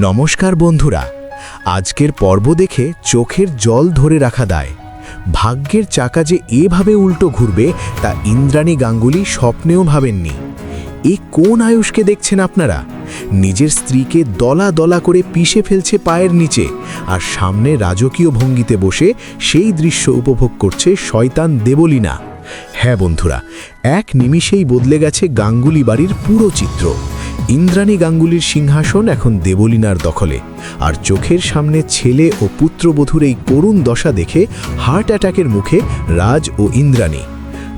নমস্কার বন্ধুরা, আজকের পর্ব দেখে চোখের জল ধরে রাখা দায়। ভাগ্যের চাকা যে এভাবে উল্টো ঘুরবে তা ইন্দ্রাণী গাঙ্গুলি স্বপ্নেও ভাবেননি। এ কোন আয়ুষকে দেখছেন আপনারা? নিজের স্ত্রীকে দলা দলা করে পিষে ফেলছে পায়ের নিচে, আর সামনে রাজকীয় ভঙ্গিতে বসে সেই দৃশ্য উপভোগ করছে শয়তান দেবলীনা। হ্যাঁ বন্ধুরা, এক নিমিষেই বদলে গেছে গাঙ্গুলি বাড়ির পুরো চিত্র। ইন্দ্রাণী গাঙ্গুলির সিংহাসন এখন দেবলীনার দখলে, আর চোখের সামনে ছেলে ও পুত্রবধূর এই করুণ দশা দেখে হার্ট অ্যাটাকের মুখে রাজ ও ইন্দ্রাণী।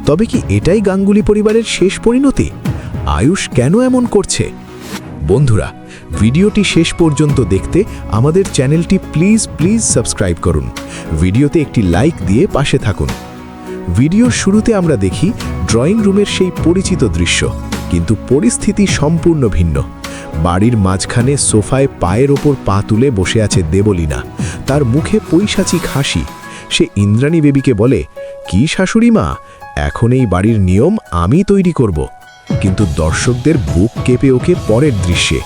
তবে কি এটাই গাঙ্গুলি পরিবারের শেষ পরিণতি? আয়ুষ কেন এমন করছে? বন্ধুরা, ভিডিওটি শেষ পর্যন্ত দেখতে আমাদের চ্যানেলটি প্লিজ সাবস্ক্রাইব করুন। ভিডিওতে একটি লাইক দিয়ে পাশে থাকুন। ভিডিওর শুরুতে আমরা দেখি ড্রয়িং রুমের সেই পরিচিত দৃশ্য, কিন্তু পরিস্থিতি সম্পূর্ণ ভিন্ন। বাড়ির মাঝখানে সোফায় পায়ের ওপর পা তুলে বসে আছে দেবলীনা, তার মুখে পৈশাচিক হাসি। সে ইন্দ্রাণী বেবিকে বলে, কি শাশুড়ি মা, এখন এই বাড়ির নিয়ম আমি তৈরি করব। কিন্তু দর্শকদের বুক কেঁপে ওকে পরের দৃশ্যে।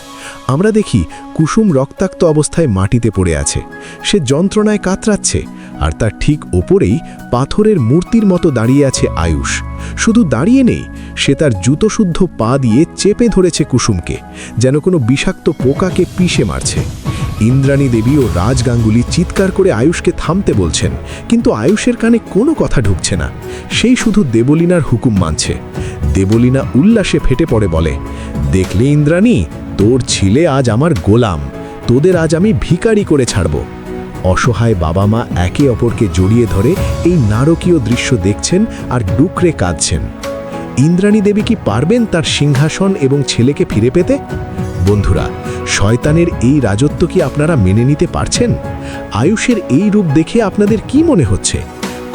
আমরা দেখি কুসুম রক্তাক্ত অবস্থায় মাটিতে পড়ে আছে, সে যন্ত্রণায় কাতরাচ্ছে, আর তার ঠিক ওপরেই পাথরের মূর্তির মতো দাঁড়িয়ে আছে আয়ুষ। শুধু দাঁড়িয়ে নেই, সে তার জুতোশুদ্ধ পা দিয়ে চেপে ধরেছে কুসুমকে, যেন কোনো বিষাক্ত পোকাকে পিষে মারছে। ইন্দ্রাণী দেবী ও রাজ গাঙ্গুলি চিৎকার করে আয়ুষকে থামতে বলছেন, কিন্তু আয়ুষের কানে কোনো কথা ঢুকছে না। সেই শুধু দেবলীনার হুকুম মানছে। দেবলীনা উল্লাসে ফেটে পড়ে বলে, দেখলে ইন্দ্রাণী, তোর ছিলে আজ আমার গোলাম, তোদের আজ আমি ভিখারি করে ছাড়ব। অসহায় বাবা মা একে অপরকে জড়িয়ে ধরে এই নারকীয় দৃশ্য দেখছেন আর ডুকরে কাঁদছেন। ইন্দ্রাণী দেবী কি পারবেন তার সিংহাসন এবং ছেলেকে ফিরে পেতে? বন্ধুরা, শয়তানের এই রাজত্ব কি আপনারা মেনে নিতে পারছেন? আয়ুষের এই রূপ দেখে আপনাদের কি মনে হচ্ছে?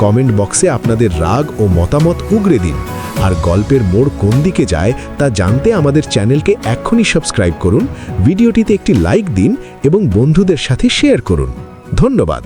কমেন্ট বক্সে আপনাদের রাগ ও মতামত উগরে দিন। আর গল্পের মোড় কোন দিকে যায় তা জানতে আমাদের চ্যানেলকে এক্ষুনি সাবস্ক্রাইব করুন, ভিডিওটিতে একটি লাইক দিন এবং বন্ধুদের সাথে শেয়ার করুন। ধন্যবাদ।